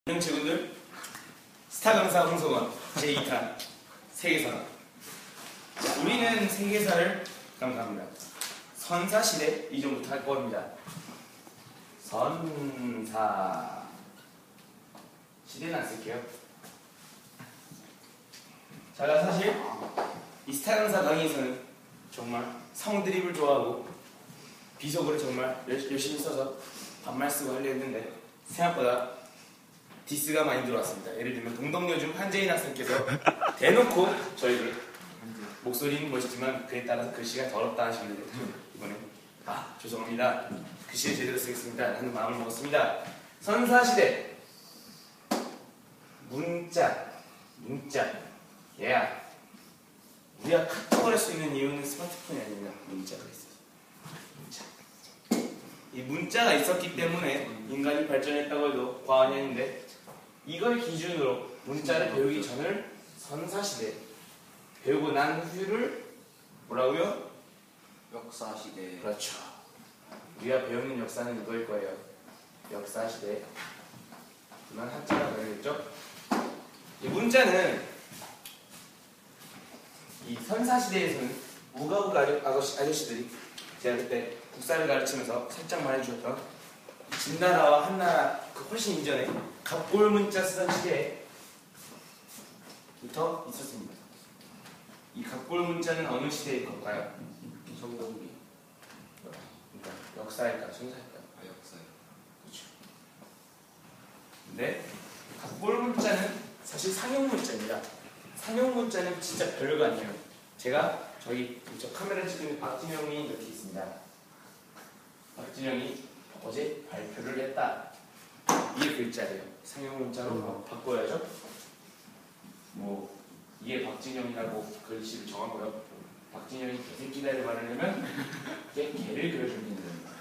안녕 친구들, 스타 강사 홍성원 제2탄 세계사. 우리는 세계사를 강사합니다. 선사시대 이전부터 할 겁니다. 선사 시대는 안 쓸게요. 제가 사실 이 스타 강사 강의에서는 정말 성 드립을 좋아하고 비속어를 정말 열심히 써서 반말 쓰고 하려 했는데 생각보다 디스가 많이 들어왔습니다. 예를 들면 동덕요즘 한재인 학생께서 대놓고 저희를 목소리는 멋있지만 그에 따라서 글씨가 더럽다 하시길래 이번에 죄송합니다. 글씨를 제대로 쓰겠습니다 하는 마음을 먹었습니다. 선사시대 문자 우리가 카톡을 할 수 있는 이유는 스마트폰이 아니라 문자가 있어요. 이 문자가 있었기 때문에 인간이 발전했다고 해도 과언이 아닌데, 이걸 기준으로 문자를 배우기 전을 선사시대, 배우고 난 후를 뭐라고요? 역사시대. 그렇죠. 우리가 배우는 역사는 이거일 거예요. 역사시대. 그만 한자가 되겠죠? 이 문자는 이 선사시대에서는 우가우가 아저씨들이 제가 그때 국사를 가르치면서 살짝 말해주셨던 진나라와 한나라 그 훨씬 이전에 갑골 문자 쓰던 시대부터 있었습니다. 이 갑골 문자는 어느 시대일 걸까요? 성공리. 그러니까 역사일까요? 선사일까요? 역사요. 그렇죠. 근데 갑골 문자는 사실 상용 문자입니다. 상용 문자는 진짜 별거 아니에요. 제가 저 카메라 찍는 박진영이 이렇게 있습니다. 박진영이 어제 발표를 했다. 이게 글자래요. 상용 문자로 바꿔야죠. 이게 박진영이라고 글씨를 정하고요. 박진영이 개새끼다를 말하려면 이게 개를 그려주면 됩니다.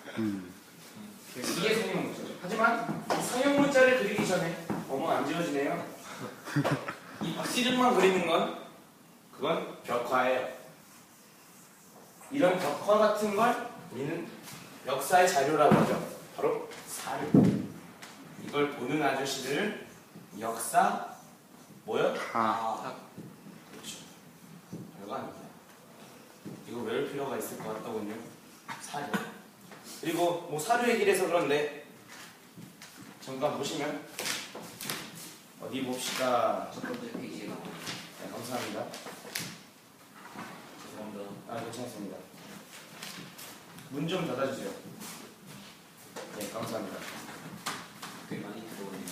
이게 상용 문자죠. 하지만 이 상용 문자를 그리기 전에 안 지워지네요. 이 박지름만 그리는 건 그건 벽화예요. 이런 벽화 같은 걸 우리는 역사의 자료라고 하죠. 바로 사료. 이걸 보는 아저씨들을 역사 뭐요? 그렇죠. 별거 아닙니다. 이거 외울 필요가 있을 것 같더군요. 사료. 그리고 사료 얘기를 해서 그런데 잠깐 보시면 어디 봅시다. 첫 번째 페이지에 나오는. 네, 감사합니다. 죄송합니다. 괜찮습니다. 문 좀 닫아주세요. 네, 감사합니다. 꽤 많이 들어오네요.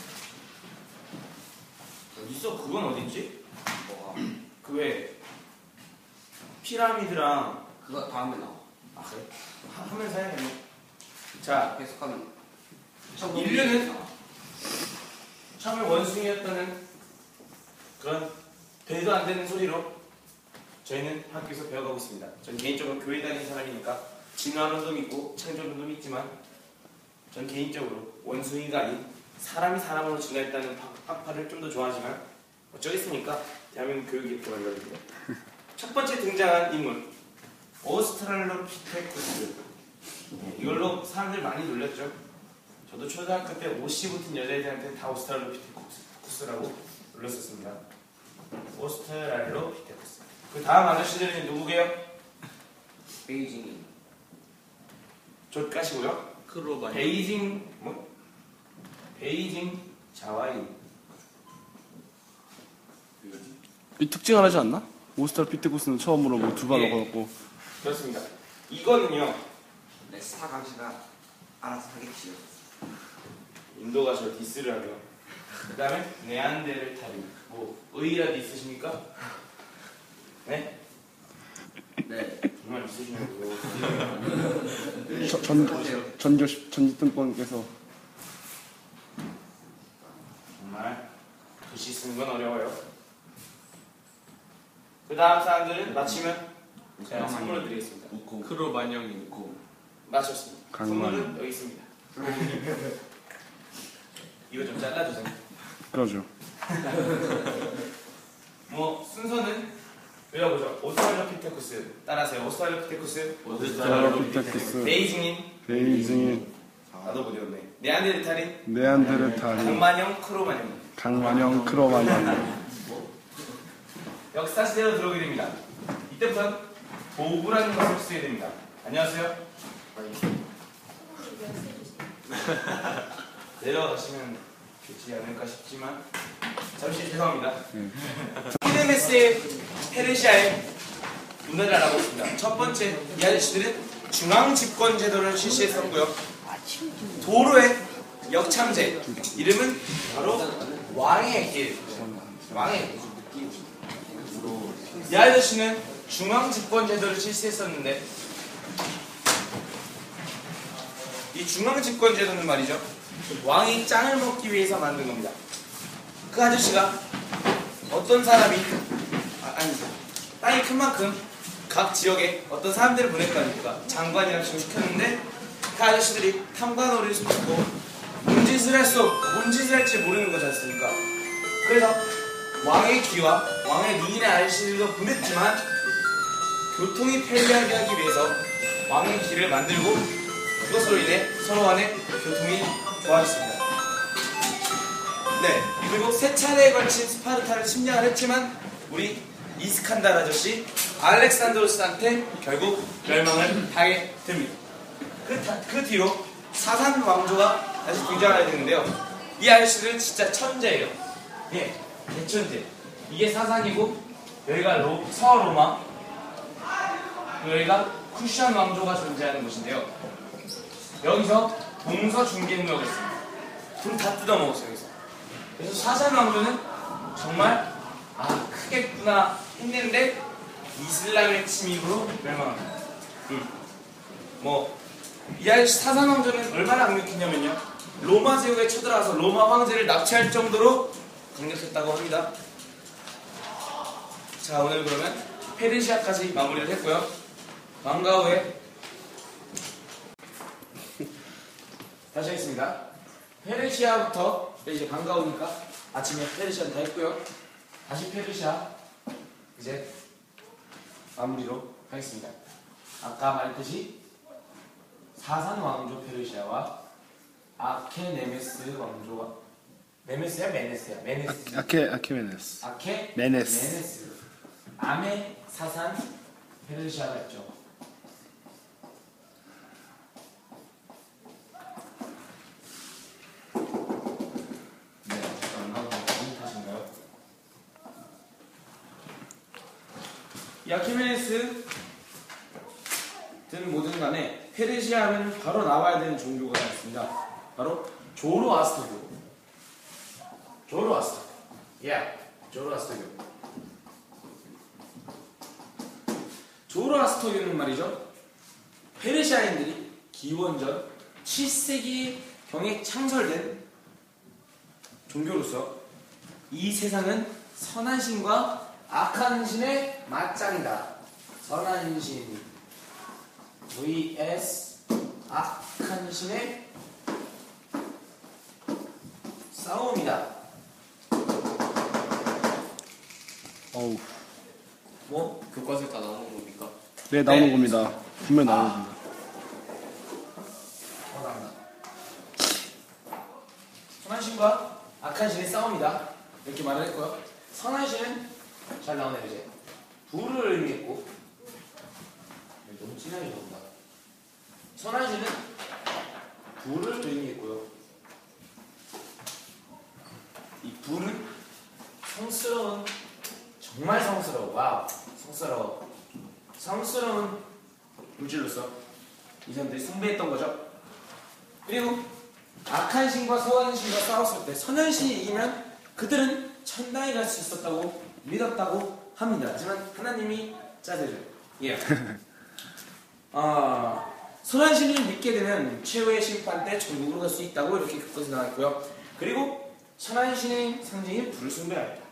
어딨어? 그건 어딨지? 뭐가? 그 왜 피라미드랑 그거 다음에 나와. 그래? 하면서 해야겠네. 자, 계속하면. 인류는 처음에 원숭이였다는 그런 되도 안 되는 소리로 저희는 학교에서 배워가고 있습니다. 전 개인적으로 교회 다니는 사람이니까 진화론도 믿고 창조론도 믿지만, 전 개인적으로 원숭이가 아닌 사람이 사람으로 진화했다는 학파를 좀 더 좋아하지만 어쩌겠습니까? 대한민국 교육이 그런 거거든요. 첫 번째 등장한 인물 오스트랄로피테쿠스. 이걸로 사람들 많이 놀렸죠. 저도 초등학교 때 옷이 붙은 여자애들한테 다 오스트랄로피테쿠스라고 놀렸었습니다. 오스트랄로피테쿠스. 그 다음 아저씨들은 누구게요? 베이징이. 좆가시고요. 베이징 자와이. 이 특징 하나지 않나? 오스트랄로피테쿠스는 처음으로 두 발 넣어갖고. 그렇습니다. 이거는요, 스타 강씨가 알아서 하겠지요. 인도가 저 디스를 하고요. 그 다음에 네안데르탈인. 의의라도 있으십니까? 네? 네. 정말 있으시냐고요. 전지등권께서 정말 글씨 쓰는 건 어려워요. 그 다음 사람들은 마치면 제가 선물을 드리겠습니다. 크로만영이 마쳤습니다. 강만. 선물은 여기 있습니다. 이거 좀 잘라주세요. 그러죠. 순서는 외워보죠. 오스트랄로피테쿠스. 따라하세요. 오스트랄로피테쿠스. 오스트랄로피테쿠스. 베이징인. 베이징인. 나도 못 외웠네. 네안데르탈인 네안데르탈인 강만형 크로만형. 강만형 크로만형. 역사시대로 들어오게 됩니다. 이때부터 도구라는 것을 쓰게 됩니다. 안녕하세요. 내려가시면 좋지 않을까 싶지만 잠시 죄송합니다. 히르메스의 페르시아의 문화를 알아보겠습니다. 첫 번째, 이 아저씨들은 중앙 집권 제도를 실시했었고요. 도로의 역참제, 이름은 바로 왕의 길. 왕의 길. 이 아저씨는 중앙 집권 제도를 실시했었는데, 이 중앙 집권 제도는 말이죠, 왕이 짱을 먹기 위해서 만든 겁니다. 그 아저씨가 어떤 사람이 땅이 큰 만큼 각 지역에 어떤 사람들을 보낼 거 아닙니까? 장관이랑 지금 시켰는데 그 아저씨들이 탐관오리를 숨기고 뭔 짓을 할지 모르는 거지 않습니까? 그래서 왕의 귀와 왕의 미인의 아저씨들도 보냈지만 교통이 편리하게 하기 위해서 왕의 길을 만들고 그것으로 인해 서로 간의 교통이 좋아졌습니다. 네, 그리고 세 차례에 걸친 스파르타를 침략을 했지만 우리 이스칸달 아저씨 알렉산드로스한테 결국 멸망을 하게 됩니다. 그 뒤로 사산 왕조가 다시 등장하게 되는데요. 이 아저씨들은 진짜 천재예요. 예, 대천재. 이게 사산이고 여기가 서로마, 여기가 쿠시안 왕조가 존재하는 곳인데요. 여기서 동서 중개무역을 했습니다. 돈 다 뜯어먹었어요. 여기서. 그래서 사산 왕조는 정말 크겠구나 했는데 이슬람의 침입으로 멸망합니다. 이 아저씨 사산 왕조는 얼마나 강력했냐면요, 로마 제국에 쳐들어와서 로마 황제를 납치할 정도로 강력했다고 합니다. 자, 오늘 그러면 페르시아까지 마무리를 했고요. 방과 후에 다시 하겠습니다. 페르시아부터 이제 방과 후니까 아침에 페르시아는 다 했고요. 다시 페르시아 이제 마무리로 하겠습니다. 아까 말했듯이 사산 왕조 페르시아와 아케네메스 왕조가 네메스야 메네스야? 메네스. 아케메네스. 메네스. 아메 사산 페르시아가 있죠. 네, 잠깐만 무슨 탓인가요? 이 아케메네스 든 뭐든 간에 페르시아는 바로 나와야 되는 종교가 있습니다. 바로 조로아스터교. 조로아스터교. 조로아스터교. 조로아스터교는 말이죠, 페르시아인들이 기원전 7세기경에 창설된 종교로서 이 세상은 선한 신과 악한 신의 맞짱이다. 선한 신 vs 악한 신의 싸움이다. 어우. 교과서에 다 나오는 겁니까? 네, 나오는 네. 겁니다. 분명 나오는 겁니다. 나온다. 선한 신과 악한 신의 싸움이다. 이렇게 말을 했고요. 선한 신은 잘 나오네요. 이제 불을 의미했고, 너무 진하게 나온다. 선한 신은 불을 의미했고요. 이 불은 성스러운, 정말 성스러워. 와우, 성스러운 물질로서 이 사람들이 숭배했던 거죠. 그리고 악한 신과 선한 신과 싸웠을 때 선한 신이 이기면 그들은 천당에 갈 수 있었다고 믿었다고 합니다. 하지만 하나님이 짜들죠. 예. 선한 신을 믿게 되면 최후의 심판 때 천국으로 갈 수 있다고 이렇게 교과서에 나왔고요. 그리고 선한 신의 상징인 불을 숭배합니다.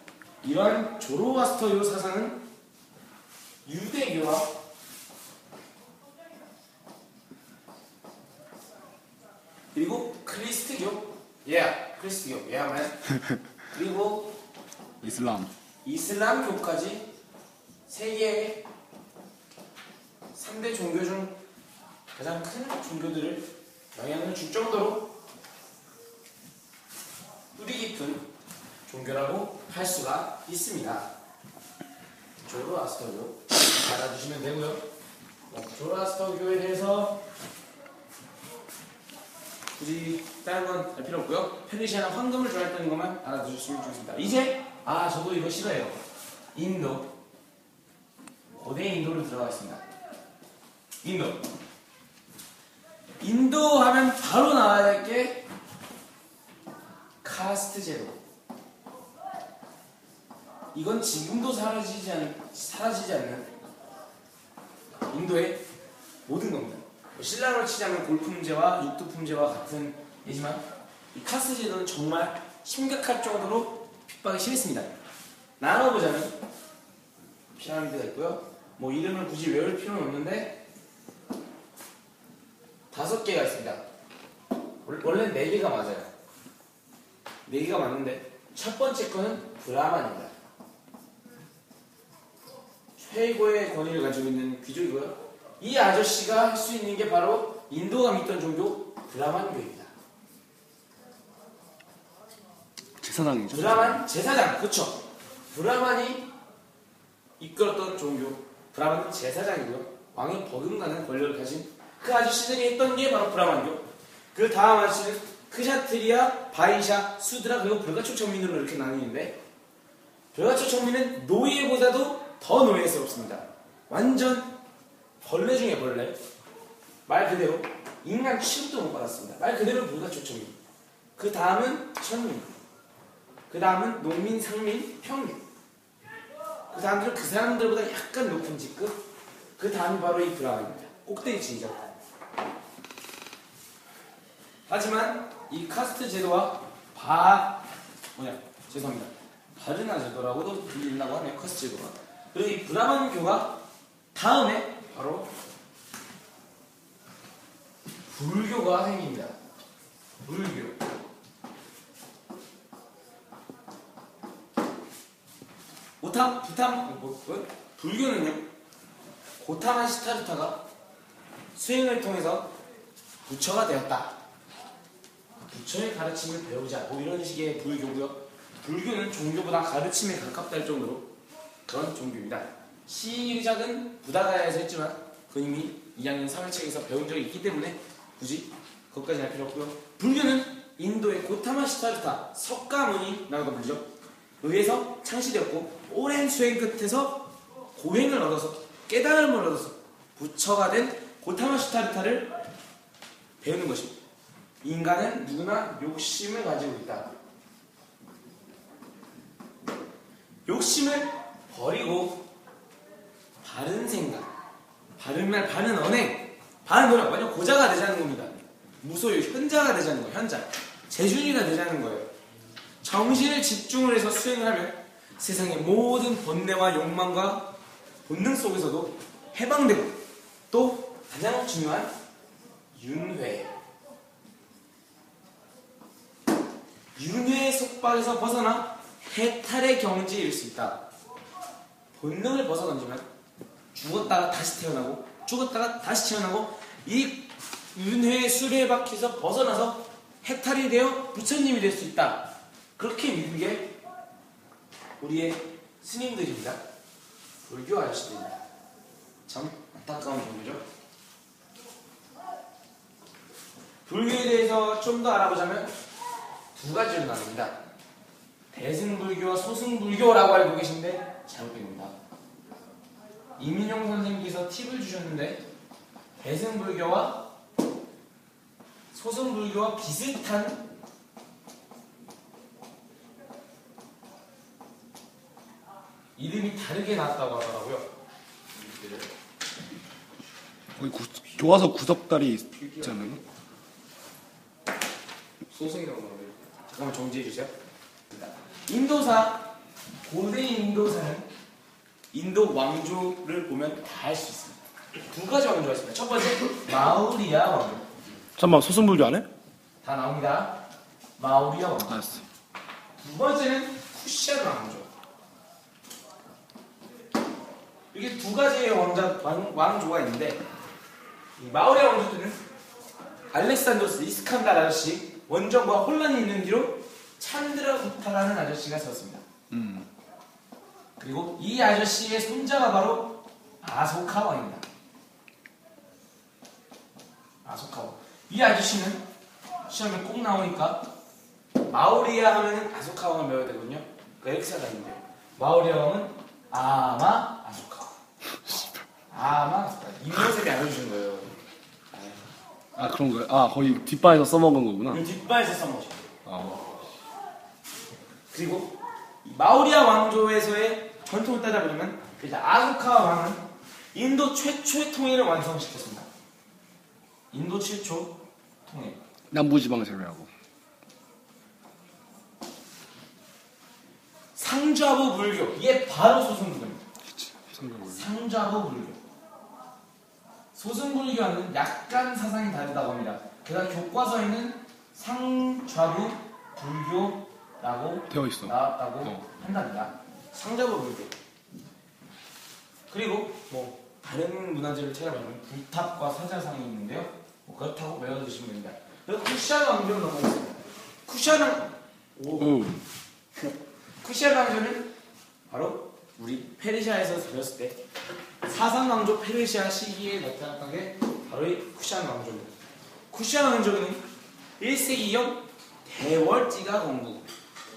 이러한 조로아스터교 사상은 유대교와 그리고 크리스트교, 크리스트교, 그리고 이슬람교까지 세계의 3대 종교 중 가장 큰 종교들을 영향을 줄 정도로 깊은 종교라고 할 수가 있습니다. 조로아스터교 알아두시면 되고요. 조로아스터교에 대해서 굳이 다른 건 알 필요 없고요. 페르시아는 황금을 좋아했다는 것만 알아두셨으면 좋겠습니다. 이제 저도 이거 싫어요. 인도, 고대 인도로 들어가겠습니다. 인도 하면 바로 나와야 될 게 카스트 제도. 이건 지금도 사라지지 않는 인도의 모든 겁니다. 신라로 치자면 골프 문제와 육두 문제와 같은 예지만 이 카스트 제도는 정말 심각할 정도로 핍박이 심했습니다. 나눠보자면 피라미드가 있고요. 뭐 이름을 굳이 외울 필요는 없는데 5개가 있습니다. 원래 4개가 맞아요. 4개가 맞는데 첫 번째 거는 브라만입니다. 최고의 권위를 가지고 있는 귀족이고요. 이 아저씨가 할 수 있는 게 바로 인도가 믿던 종교 브라만교입니다. 제사장이죠. 브라만 제사장, 그렇죠. 브라만이 이끌었던 종교 브라만은 제사장이고요. 왕의 버금가는 권력을 가진 그 아저씨들이 했던 게 바로 브라만교. 그 다음 아저씨는 크샤트리아, 바이샤, 수드라 그리고 불가초 천민으로 이렇게 나뉘는데 불가초 천민은 노예보다도 더 노예스럽습니다. 완전 벌레 중에 벌레. 말 그대로 인간 취급도 못 받았습니다. 말 그대로 불가초 천민. 그 다음은 천민. 그 다음은 농민, 상민, 평민. 그 다음들은 그 사람들보다 약간 높은 직급. 그 다음이 바로 이 브라만입니다. 꼭대기층이죠. 하지만 이 카스트 제도와 죄송합니다. 바르나 제도라고도 불린다고 하네요. 카스트 제도가. 그리고 이 브라만교가 다음에 바로 불교가 생깁니다. 불교. 불교는요, 고타만 시타르타가 수행을 통해서 부처가 되었다. 부처의 가르침을 배우자. 뭐 이런 식의 불교고요. 불교는 종교보다 가르침에 가깝다 할 정도로 그런 종교입니다. 시작은 부다가야에서 했지만 그건 이미 2학년 3회책에서 배운 적이 있기 때문에 굳이 그것까지 할 필요 없고요. 불교는 인도의 고타마 시타르타 석가모니 라고도 불리죠. 의해서 창시되었고 오랜 수행 끝에서 고행을 얻어서 깨달음을 얻어서 부처가 된 고타마 시타르타를 배우는 것입니다. 인간은 누구나 욕심을 가지고 있다. 욕심을 버리고 바른 생각, 바른 말, 바른 언행, 바른 노력, 완전 고자가 되자는 겁니다. 무소유, 현자가 되자는 거예요. 현자. 재준이가 되자는 거예요. 정신을 집중을 해서 수행을 하면 세상의 모든 번뇌와 욕망과 본능 속에서도 해방되고 또 가장 중요한 윤회의 속박에서 벗어나 해탈의 경지에 이를 수 있다. 본능을 벗어던지면 죽었다가 다시 태어나고 죽었다가 다시 태어나고 이 윤회의 수레바퀴에서 벗어나서 해탈이 되어 부처님이 될 수 있다. 그렇게 믿는 게 우리의 스님들입니다. 불교 아저씨들입니다. 참 안타까운 종교죠. 불교에 대해서 좀 더 알아보자면 2가지로 나눕니다. 대승불교와 소승불교라고 알고 계신데 잘못된 겁니다. 이민용 선생님께서 팁을 주셨는데 대승불교와 소승불교와 비슷한 이름이 다르게 나왔다고 하더라고요. 거기 교과서 구석다리 있지 않나요? 소승이라고 하더라고요. 잠깐만 정지해주세요. 인도사, 고대 인도사는 인도 왕조를 보면 다 알 수 있습니다. 2가지 왕조가 있습니다. 첫 번째, 마우리아 왕조. 잠깐만, 소승불교 안 해? 다 나옵니다. 마우리아 왕조. 알았어. 2번째는 쿠샤르 왕조. 이게 2가지의 왕조가 있는데 이 마우리아 왕조 때는 알렉산드로스 이스칸다르 아저씨 원정과 혼란이 있는 뒤로 찬드라구타라는 아저씨가 썼습니다. 그리고 이 아저씨의 손자가 바로 아소카 왕입니다. 아소카 왕. 이 아저씨는 시험에 꼭 나오니까 마오리야 하면은 아소카 왕을 배워야 되거든요. 그 X가 있는데요. 마오리야 왕은 아마 아소카. 아마 아소카. 이명섭이 알려주신 거예요. 아 그런 거야? 아 거의 뒷바에서 써먹은 거구나. 뒷바에서 써먹으신 거예요. 아. 그리고 이 마오리아 왕조에서의 전통을 따져보면 일단 아소카 왕은 인도 최초의 통일을 완성시켰습니다. 인도 최초 통일. 남부지방 제외하고. 상좌부 불교. 이게 바로 소승불교입니다. 그치. 상관없네. 상좌부 불교. 소승불교와는 약간 사상이 다르다고 합니다. 게다가 교과서에는 상좌부 불교라고 되어 있어. 나왔다고 한답니다. 상좌부 불교. 그리고 뭐 다른 문화재를 찾아보면 불탑과 사자상이 있는데요. 뭐 그렇다고 외워두시면 됩니다. 그리고 쿠샤르 왕조로 넘어가겠습니다. 쿠샤르 왕조는 바로 우리 페르시아에서 들었을 때 사상 왕조 페르시아 시기에 나타났던 게 바로 이 쿠샤르 왕조입니다. 쿠샤르 왕조는 1세기형 대월지가 건국.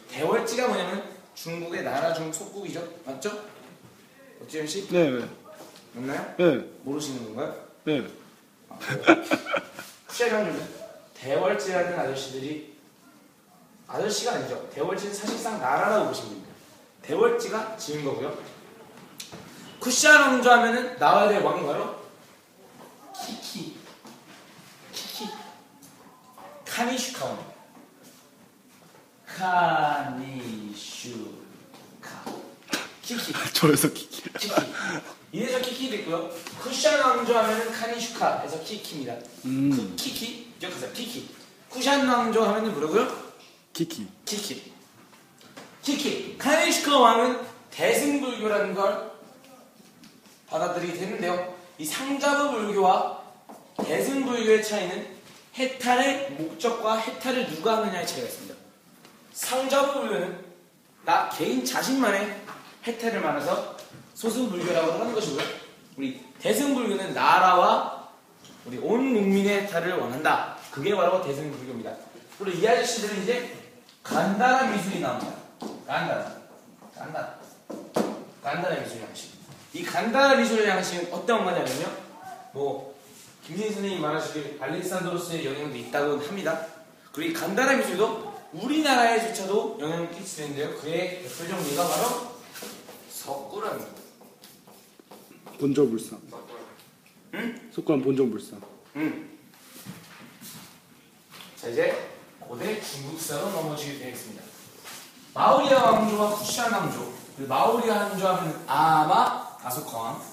대월지가 뭐냐면 중국의 나라 중 속국이죠. 맞죠? 어찌현 씨? 네. 맞나요? 네. 모르시는 건가요? 네. 쿠샤르 왕조는 대월지라는 아저씨가 아니죠. 대월지는 사실상 나라라고 보시면 됩니다. 대월지가 지은 거고요. 쿠샤르 왕조 하면은 나와야 될 왕이 바로 키키 카니슈카 왕. 카니슈카 키키. 저에서 키키. 이래서 키키도 있고요. 쿠샤르 왕조 하면은 카니슈카에서 키키입니다. 키키 기억하세요. 키키. 쿠샤르 왕조 하면은 뭐라고요? 키키. 키키. 카니슈카 왕은 대승불교라는 걸 받아들이게 되는데요. 이 상자부 불교와 대승불교의 차이는 해탈의 목적과 해탈을 누가 하느냐의 차이가 있습니다. 상자부 불교는 나 개인 자신만의 해탈을 말해서 소승불교라고 하는 것이고요. 우리 대승불교는 나라와 우리 온 국민의 해탈을 원한다. 그게 바로 대승불교입니다. 그리고 이 아저씨들은 이제 간단한 미술이 나옵니다. 간단한 미술 양식. 이 간단한 미술 양식은 어떤 거냐면요. 뭐 김신희 선생님이 말하시길 알렉산드로스의 영향도 있다고 합니다. 그리고 이 간단한 미술도 우리나라에조차도 영향을 끼치는데요. 그의 대표적 예가 바로 석굴암입니다. 본조불상. 응? 속고한 본조불상. 자, 이제 고대 중국사로 넘어지게 되겠습니다. 마오리아 왕조와 쿠샤르 왕조. 마오리아 왕조 하면 아마 아소카 왕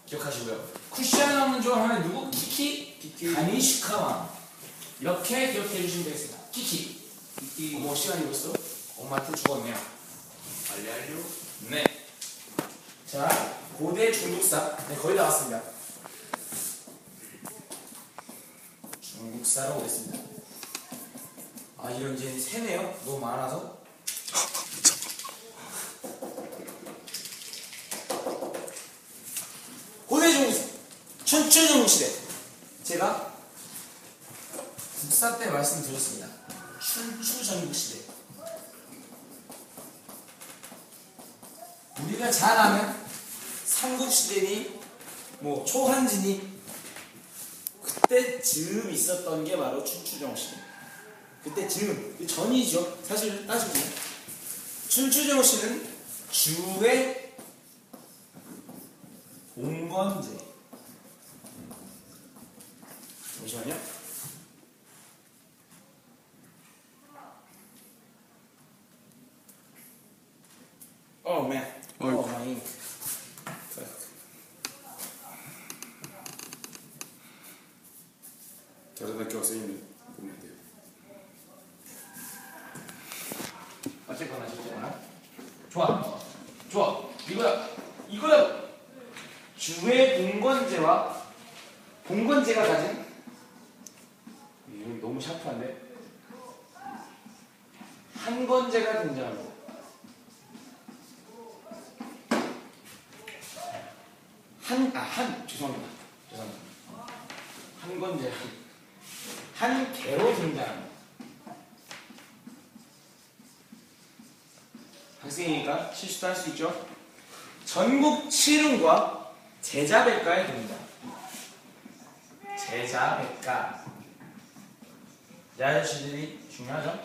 기억하시고요. 쿠샤르 왕조 하면 누구? 키키 가니슈카 왕. 이렇게 기억해 주시면 되겠습니다. 키키. 어머, 시간이 벌써 엄마한테 죽었네요. 알려. 네. 자, 고대 중국사. 네, 거의 다 왔습니다. 중국사로 오겠습니다. 아, 이런 이제 세네요. 너무 많아서. 고대 중국사. 춘추전국시대. 제가 국사 때 말씀드렸습니다. 춘추전국시대. 우리가 잘 아는 삼국시대니 뭐 초한지니 그때 즈음 있었던 게 바로 춘추전국시대. 그때 즈음 전이죠. 사실 따지면 춘추전국시는 주의 봉건제. 잠시만요. Oh man. 어이구. Oh my ink. 다른 학교가 쓰이면 보면 돼요. 어쨌거나. 좋아. 이거야. 주의 봉건제가 가진 이름이 너무 샤프한데. 한 건제가 등장합니다. 죄송합니다. 한 건제, 한 개로 등장합니다. 학생이니까 실수도 할 수 있죠. 전국 7운과 제자백과에 등장. 제자백과. 이 아저씨들이 중요하죠.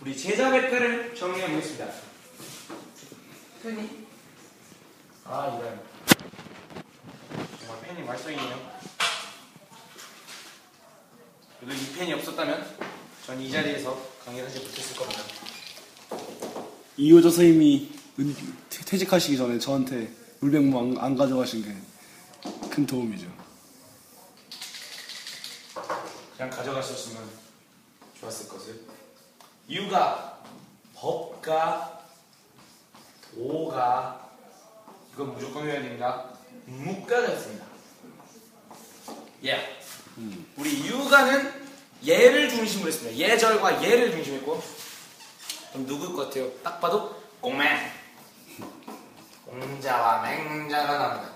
우리 제자백과를 정리해 보겠습니다. 펜이? 이런. 정말 펜이 말썽이네요. 그래도 이 펜이 없었다면 전 이 자리에서 강의를 하지 못했을 겁니다. 이호조 선생님이 퇴직하시기 전에 저한테 물백무 안 가져가신 게 큰 도움이죠. 그냥 가져가셨으면 좋았을 것을. 유가, 법가, 도가, 이건 무조건 외워야 됩니다. 무가가 있습니다. 우리 유가는 예를 중심으로 했습니다. 예절과 예를 중심했고, 그럼 누구일 것 같아요? 딱 봐도 공맹. 공자와 맹자가 나옵니다.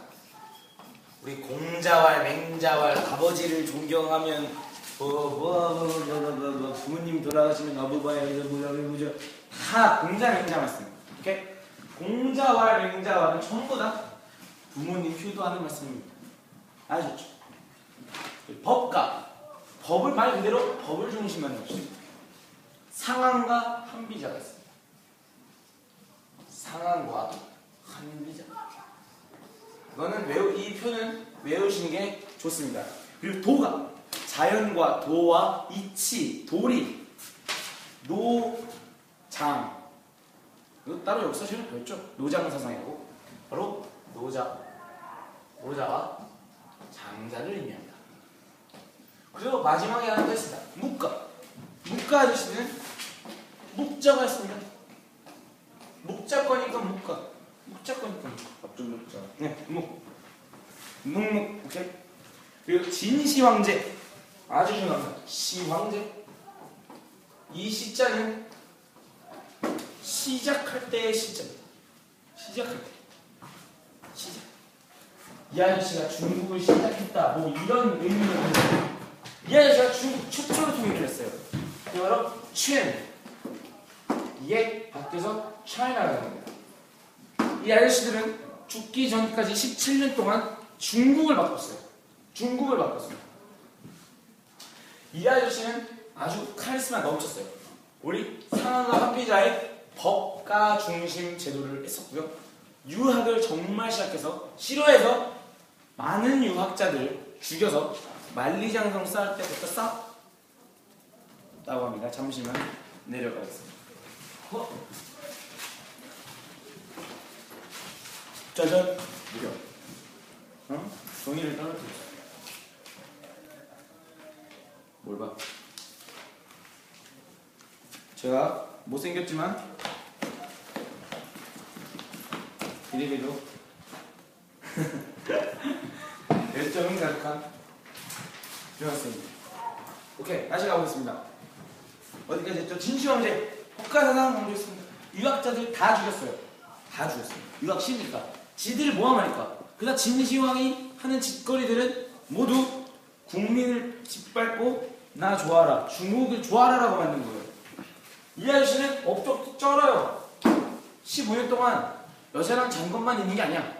우리 공자와 맹자와 아버지를 존경하면 부모님 돌아가시면 아부바야 뭐죠? 다 공자 맹자만 씁니다. 오케이? 공자와 맹자와는 전부 다 부모님 효도하는 말씀입니다. 아셨죠? 법가, 법을 말 그대로 법을 중심하는 것입니다. 상한과 한비자가 있습니다. 상한과 한비자. 이거는 이 표는 외우시는 게 좋습니다. 그리고 도가, 자연과 도와 이치, 도리, 노장. 이거 따로 역사실은 배웠죠? 노장사상이라고. 바로 노자와 장자를 의미합니다. 그리고 마지막에 하나 더 있습니다. 묵가 아저씨는 묵자가 있습니다. 묵자거니까 묵자거니까 앞좀 먹자. 네, 오케이. 그리고 진시황제 아주 중요합니다. 시황제. 이 시자는 시작할 때의 시자입니다. 시작할 때. 시작. 이 아저씨가 중국을 시작했다. 뭐 이런 의미로 하는데 이 아저씨가 중국 최초로 통일을 했어요. 그게 바로 첸. 이게 바뀌어서 차이나가 됩니다. 이 아저씨들은 죽기 전까지 17년 동안 중국을 바꿨어요. 이 아저씨는 아주 카리스마 넘쳤어요. 우리 상하과 한비자의 법가 중심 제도를 했었고요. 유학을 정말 싫어해서 많은 유학자들 죽여서 만리장성 쌓을 때부터 쌓았다고 합니다. 잠시만 내려가겠습니다. 짜잔! 무려 종이를 떨어뜨렸어. 뭘 봐? 제가 못생겼지만 이래봬도 열정은 가득한 중학생입니다. 오케이, 다시 가보겠습니다. 어디까지 했죠? 진시황제, 국가사상 강조했습니다. 유학자들 다 죽였어요. 유학시니까. 지들을 모함하니까. 그러다 진시황이 하는 짓거리들은 모두 국민을 짓밟고 나 좋아라, 중국을 좋아라라고 만든 거예요. 이 아저씨는 업적도 쩔어요. 15년 동안 여자랑 잔 것만 있는 게 아니야.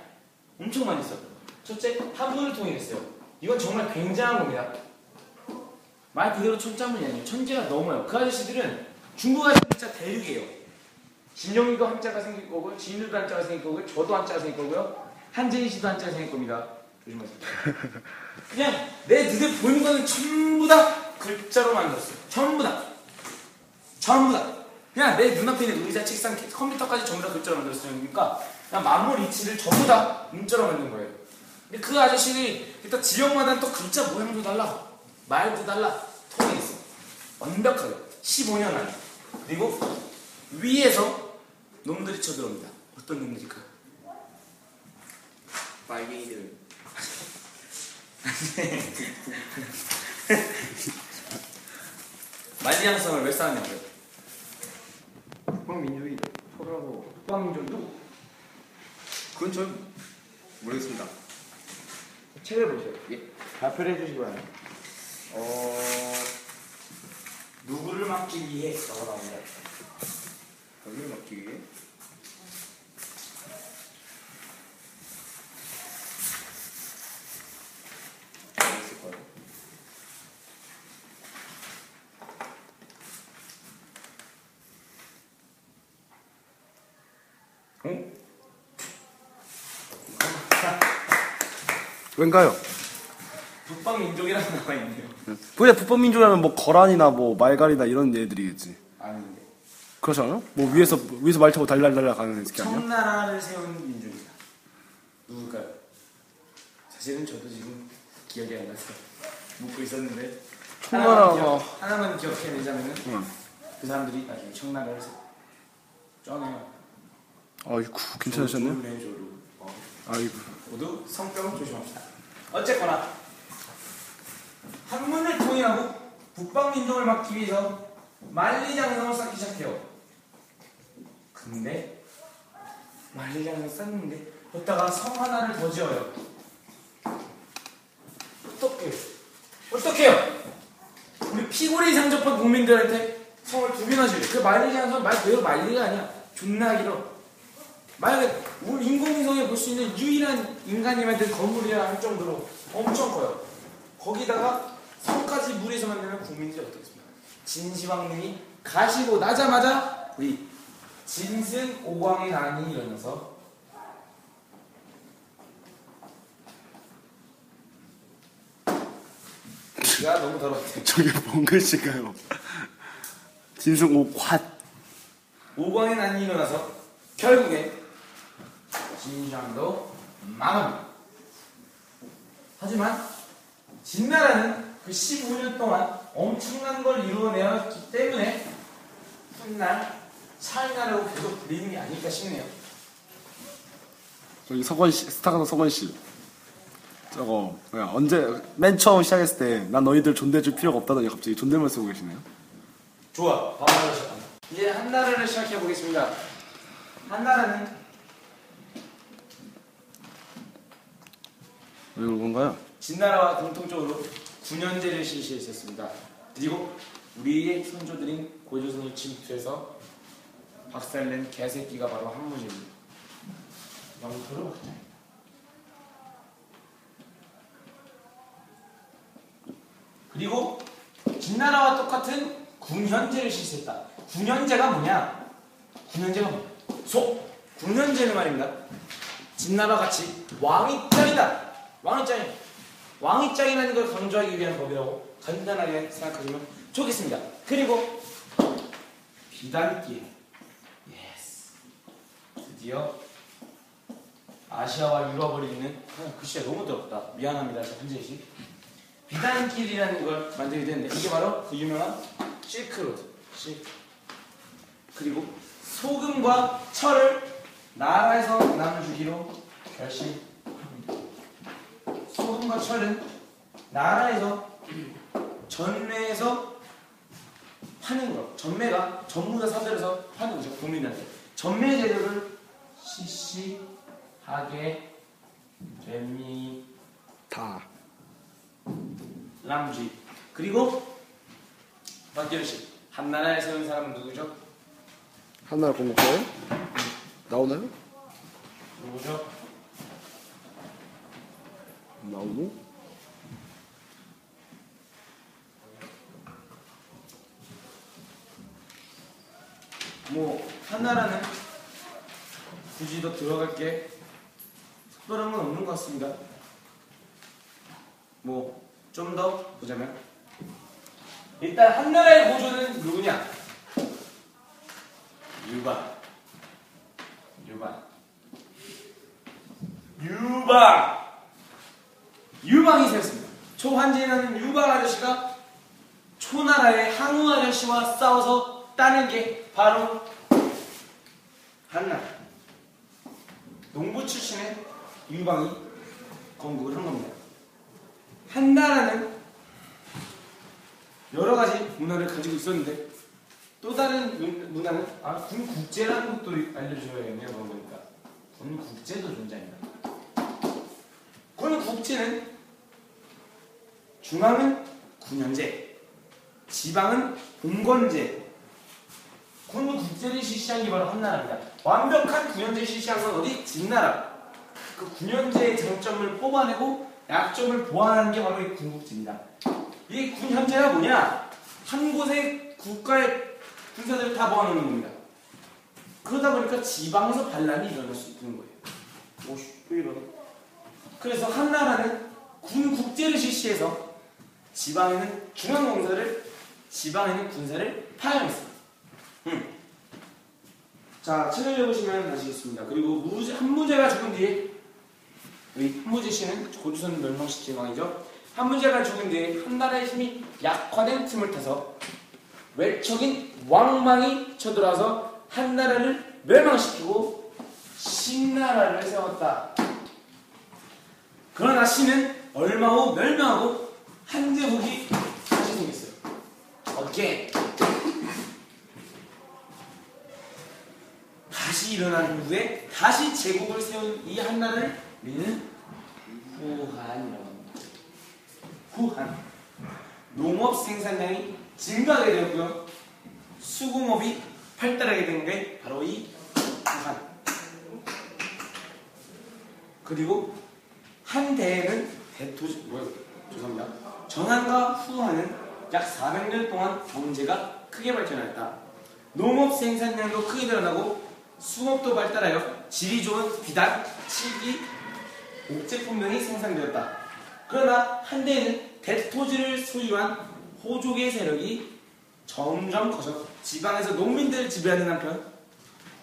엄청 많이 있어. 첫째, 한문을 통일했어요. 이건 정말 굉장한 겁니다. 말 그대로 천자문이 아니에요. 천재가 넘어요. 그 아저씨들은 중국 아저씨들 진짜 대륙이에요. 진영이도 한자가 생길 거고요. 진우도 한자가 생길 거고요. 저도 한자가 생길 거고요. 한재희 씨도 한자가 생길 겁니다. 조심하세요. 그냥 내 눈에 보이는 거는 전부 다 글자로 만들었어요. 전부 다. 그냥 내 눈앞에 있는 의자, 책상, 컴퓨터까지 전부 다 글자로 만들었어요. 그러니까 그냥 만물 이치를 전부 다 문자로 만든 거예요. 근데 그 아저씨는 일단 지역마다 또 글자 모양도 달라, 말도 달라, 통일했어. 완벽하게 15년 안에. 그리고 위에서 놈들이 쳐들어옵니다. 어떤 놈들일까요? 빨갱이들. 만리장성을 왜 쌓았냐고요? 북방민족이 서로하고 북방민족 누구? 그건 전 모르겠습니다. 책을 보세요. 예. 발표를 해주시기 바랍니다. 누구를 막기 위해 라고 나옵니다. 여기를 막기 위해 있을 거예요. 응? 왠가요? 북방민족이라고 나와 있네요. 왜 북방민족이라면 뭐 거란이나 뭐 말갈이나 이런 애들이겠지. 아닌데. 그렇지 않아? 뭐 위에서 말 타고 달달달달 가는 새끼 아니야? 청나라를 세운 민족이다. 누굴까요? 사실은 저도 지금 기억이 안 나서 묻고 있었는데 청나라가 하나만 기억해내자면은 응. 그 사람들이 나중에 청나라를 쩌네요. 아이고 괜찮으셨네. 조루. 아이고 모두 성병 조심합시다. 어쨌거나 한문을 통일하고 북방민족을 막기 위해서 만리장성을 쌓기 시작해요. 근데 만리장성을 쌓는데 그러다가 성 하나를 더 지어요. 어떡해요? 우리 피골이 이상 접한 국민들한테 성을 두 개나 지어요. 그 만리장성 말 그대로 만리가 아니야. 존나 길어. 만약에 우리 인공위성에 볼 수 있는 유일한 인간이 만든 건물이라 할 정도로 엄청 커요. 거기다가 성까지 물에서 만들면 국민들이 어떻겠습니까? 진시황릉이 가시고 나자마자 우리 진승 오광의 난이 일어나서 글씨가 너무 더럽대. 저게 뭔 글씨가요? 진승 옥화 오광의 난이 일어나서 결국에 진시황도 망합니다. 하지만 진나라는 그 15년 동안 엄청난 걸 이루어내었기 때문에 훗날 차이나라고 계속 불리는 게 아닐까 싶네요. 저기 서건씨 스타가서 서건씨 저거 뭐야 언제 맨 처음 시작했을 때 난 너희들 존대해줄 필요가 없다더니 갑자기 존댓말 쓰고 계시네요. 좋아, 반말을 시작합니다. 이제 한나라를 시작해 보겠습니다. 한나라는 왜 그런가요? 진나라와 공통적으로 9년제를 실시했었습니다. 그리고 우리의 선조들인 고조선을 침투해서 박살낸 개새끼가 바로 한무입니다. 영토를 확장. 그리고 진나라와 똑같은 9년제를 실시했다. 9년제가 뭐냐? 9년제는 말입니다. 진나라 같이 왕이 짱이다. 왕이 짱이라는 걸 강조하기 위한 법이라고 간단하게 생각하시면 좋겠습니다. 그리고 비단길. 예스. 드디어 아시아와 유럽을 잇는 글씨가 너무 더럽다. 미안합니다. 저 한재식. 비단길이라는 걸 만들게 됐는데 이게 바로 그 유명한 실크로드. 그리고 소금과 철을 나라에서 나눠주기로 결심. 소금과 철은 나라에서 전매에서 파는 거. 전매가 전부 다 사들여서 파는 거죠. 국민한테. 전매 제도를 시시하게 됩니다. 람쥐. 그리고 박기현씨 한나라에 세운 사람은 누구죠? 한나라 공국사에 나오나요? 누구죠? 나오노? 뭐 한나라는 굳이 더 들어갈 게 특별한 건 없는 것 같습니다. 뭐 좀 더 보자면 일단 한나라의 고조는 누구냐? 유방이 세웠습니다. 초한진이라는 유방 아저씨가 초나라의 항우 아저씨와 싸워서 따는 게 바로 한나라. 농부 출신의 유방이 건국을 한 겁니다. 한나라는 여러 가지 문화를 가지고 있었는데 또 다른 문화는 군국제라는 것도 알려줘야겠네요. 그러고 보니까 군국제도 존재합니다. 군국제는 중앙은 군현제, 지방은 공건제. 군국제를 실시한 게 바로 한나라입니다. 완벽한 군현제를 실시한 건 어디? 진나라. 그 군현제의 장점을 뽑아내고 약점을 보완하는 게 바로 이 군국제입니다. 이 군현제가 뭐냐? 한 곳에 국가의 군사들을 다 모아놓는 겁니다. 그러다 보니까 지방에서 반란이 일어날 수 있는 거예요. 오씨, 왜 이러나? 그래서 한나라는 군국제를 실시해서 지방에는 중앙공사를, 지방에는 군사를 파견했습니다. 자, 책을 읽어보시면 아시겠습니다. 그리고 한무제가 죽은 뒤에, 이 한무제 씨는 고조선 멸망시킨 왕이죠. 한무제가 죽은 뒤에 한나라의 힘이 약화된 틈을 타서 외척인 왕망이 쳐들어와서 한나라를 멸망시키고 신나라를 세웠다. 그러나 신은 얼마 후 멸망하고 한제국이 다시 생겼어요. 어떻게? 다시 일어난 후에 다시 제국을 세운 이 한나라를 우리는 후한이라고 합니다. 후한. 농업 생산량이 증가하게 되었고요. 수공업이 발달하게 된 게 바로 이 후한. 그리고 한 대에는 죄송합니다. 정한과 후한은 약 400년 동안 경제가 크게 발전하였다. 농업 생산량도 크게 늘어나고 수업도 발달하여 질이 좋은 비단, 칠기, 옥제품 등이 생산되었다. 그러나 한때에는 대토지를 소유한 호족의 세력이 점점 커져 지방에서 농민들을 지배하는 한편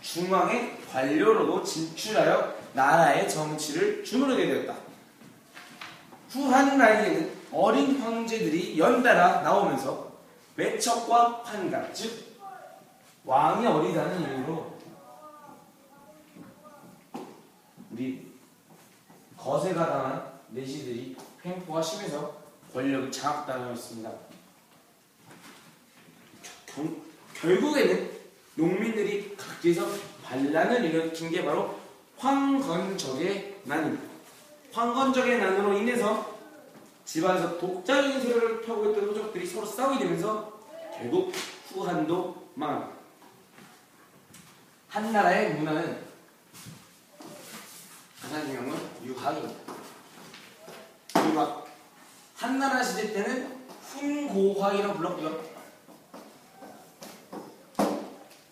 중앙의 관료로도 진출하여 나라의 정치를 주무르게 되었다. 후한 나이에는 어린 황제들이 연달아 나오면서 외척과 환관, 즉 왕이 어리다는 이유로 우리 거세가 당한 내시들이 횡포가 심해서 권력을 장악당하였습니다. 결국에는 농민들이 각지에서 반란을 일으킨 게 바로 황건적의 난입니다. 황건적의 난으로 인해서 집안에서 독자적인 세력을 펴고 있던 호족들이 서로 싸우게 되면서 결국 후한도 망합니다. 한나라의 문화는 가장 중요한 건 유학입니다. 유학. 한나라 시대 때는 훈고학이라고 불렀고요.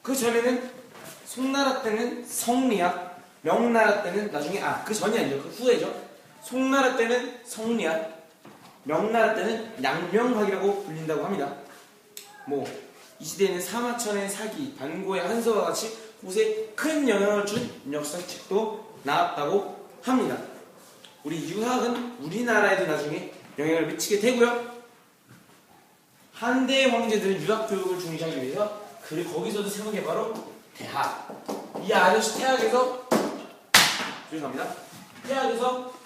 그 전에는 송나라 때는 성리학, 명나라 때는 나중에 그 전이 아니죠. 그 후에죠. 송나라 때는 성리학, 명나라 때는 양명학이라고 불린다고 합니다. 이 시대에는 사마천의 사기, 반고의 한서와 같이 곳에 큰 영향을 준 역사책도 나왔다고 합니다. 우리 유학은 우리나라에도 나중에 영향을 미치게 되고요. 한대의 황제들은 유학 교육을 중시하기 위해서 거기서도 세운 게 바로 대학. 이 아저씨 대학에서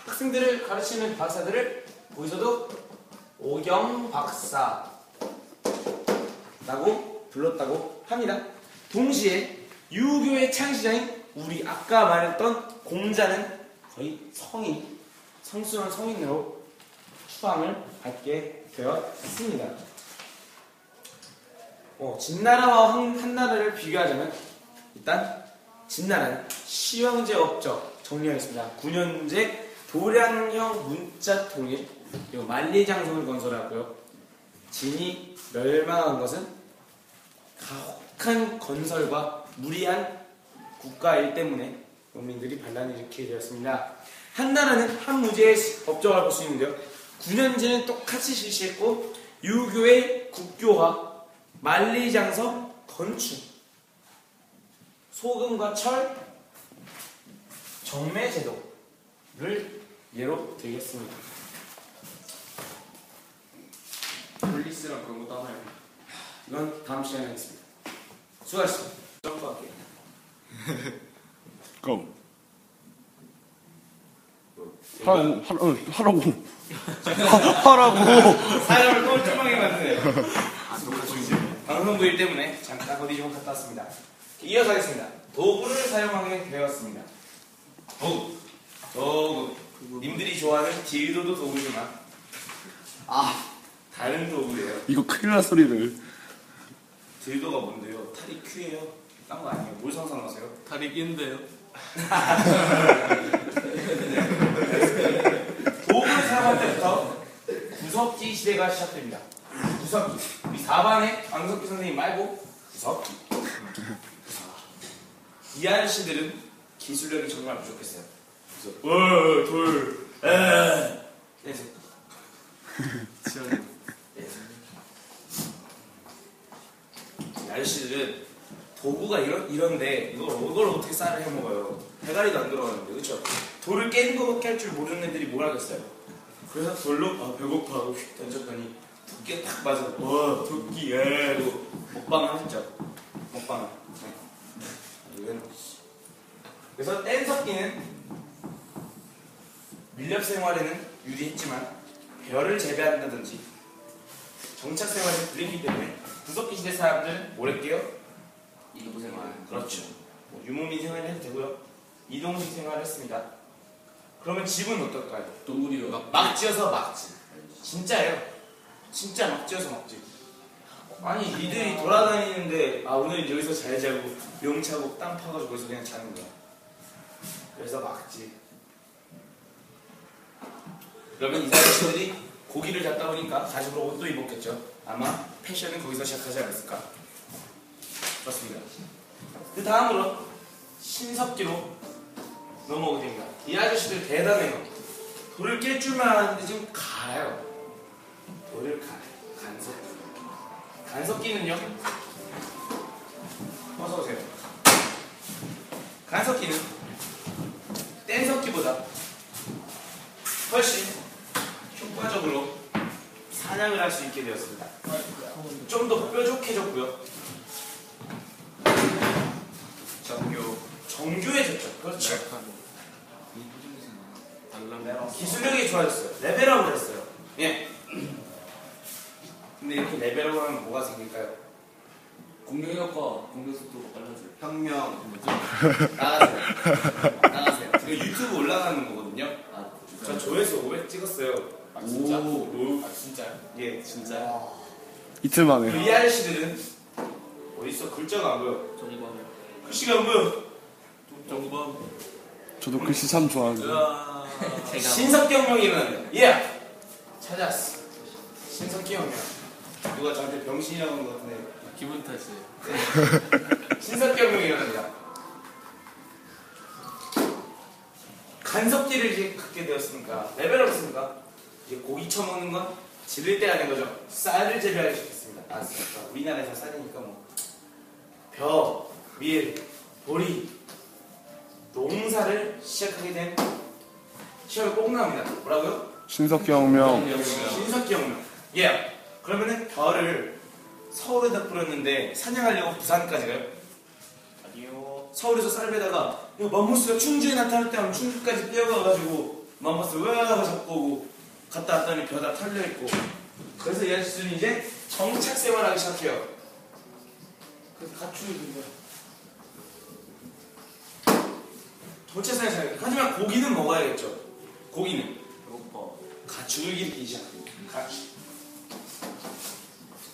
학생들을 가르치는 박사들을 거기서도 오경 박사라고 불렀다고 합니다. 동시에 유교의 창시자인 우리 아까 말했던 공자는 거의 성스러운 성인으로 추앙을 받게 되었습니다. 진나라와 한나라를 비교하자면 일단 진나라는 시황제 업적 정리하겠습니다. 군현제 도량형 문자 통일 그리고 만리장성을 건설하고요. 진이 멸망한 것은 가혹한 건설과 무리한 국가 일 때문에 농민들이 반란을 일으키게 되었습니다. 한나라는 한무제의 업적을 볼 수 있는데요. 군현제는 똑같이 실시했고 유교의 국교화, 만리장성, 건축, 소금과 철, 정매제도를 예로 들겠습니다. 폴리스랑 그런 것도 하나요? 이건 다음 시간에 하겠습니다. 수고하셨습니다. 점프할게요. 그럼 하라고 하라고 사람을 꼴찌망에 만드네요. 녹화 중이지? 방송부 일 때문에 잠깐 어디 좀 갔다 왔습니다. 이어서 하겠습니다. 도구를 사용하게 되었습니다. 도구. 님들이 좋아하는 딜도도 도구지만 다른 도구예요. 이거 큰일 날 소리를. 딜도가 뭔데요? 탈이 큐예요? 딴 거 아니에요? 뭘 상상하세요? 다리 낀데요. 도구를 사용할 때부터 구석기 시대가 시작됩니다. 구석기. 우리 4반에 강석기 선생님 말고 구석기. 이 아저씨들은 기술력이 정말 부족했어요. 그래서 그래서 이 아저씨들은 도구가 이런데 이걸 어떻게 쌀을 해먹어요? 대가리도 안 들어가는데, 그쵸? 돌을 깨는 거밖에 할 줄 모르는 애들이 뭘 하겠어요? 그래서 돌로 배고파 하고 휙 던졌더니 도끼가 딱 맞아서 도끼 하고 먹방을 했죠. 먹방을. 네. 그래서 뗀석기는 밀렵 생활에는 유리했지만 벼를 재배한다든지 정착 생활에 불리기 때문에 구석기 시대 사람들은 뭘 했게요? 이동 생활. 그렇죠. 뭐 유목민 생활을 해도 되고요. 이동식 생활을 했습니다. 그러면 집은 어떨까요? 동굴이요. 막 지어서 막지. 진짜예요. 진짜 막 지어서 막지. 아니 니들이 돌아다니는데 오늘 여기서 잘 자고 용 차고 땅 파가지고 거기서 그냥 자는 거야. 그래서 막지. 그러면 이 사람들이 고기를 잡다 보니까 가죽으로 옷도 입었겠죠. 아마 패션은 거기서 시작하지 않았을까. 그렇습니다. 그 다음으로 신석기로 넘어오게 됩니다. 이 아저씨들 대단해요. 돌을 깰 줄만 아는데 지금 갈아요. 돌을 갈아요. 간석기는요? 어서오세요. 간석기는 뗀석기보다 훨씬 효과적으로 사냥을 할 수 있게 되었습니다. 좀 더 뾰족해졌고요. 정교해졌죠. 그렇죠. 기술력이 좋아졌어요. 레벨업을 했어요. 예. 근데 이렇게 레벨업을 하면 뭐가 생길까요? 공격 효과, 공격 속도가 빨라져요. 혁명. 나가세요. 지금 유튜브 올라가는 거거든요. 저 조회수 500 찍었어요. 진짜? 진짜요? 예, 진짜요. 이틀 만에. 이 아저씨들은 어딨어? 글자가 안 보여. 정관. 글씨가 안 보여. 정관. 저도 글씨 참 좋아하는데. 신석기혁명이 일어납니다. 예! 찾았어. 신석기혁명. 누가 저한테 병신이라고 하는 것 같은데. 기분 탓이에요. 신석기혁명이 일어납니다. 간석기를 이제 갖게 되었으니까 레벨업 했습니까? 이제 고기 처먹는 건 지를 때가 된 거죠. 쌀을 재배하기 시작했습니다. 그러니까 우리나라에서 쌀이니까 벼, 밀, 보리, 농사를 시작하게 된 시험에 꼭 나옵니다. 뭐라고요? 신석기혁명. 신석기혁명. 예. 그러면은 벼를 서울에다 뿌렸는데 사냥하려고 부산까지 가요? 아니요. 서울에서 쌀 베다가 맘모스가 충주에 나타날 때 하면 충주까지 뛰어가가지고 맘모스를 으아 잡고 오고 갔다 왔더니 벼다 털려있고. 그래서 이 아저씨는 이제 정착 생활하기 시작해요. 그래서 가축이 된 거야. 도체 생활 시작해요. 하지만 고기는 먹어야겠죠. 고기는 배고파. 가축을 기르기 시작합니다. 가축.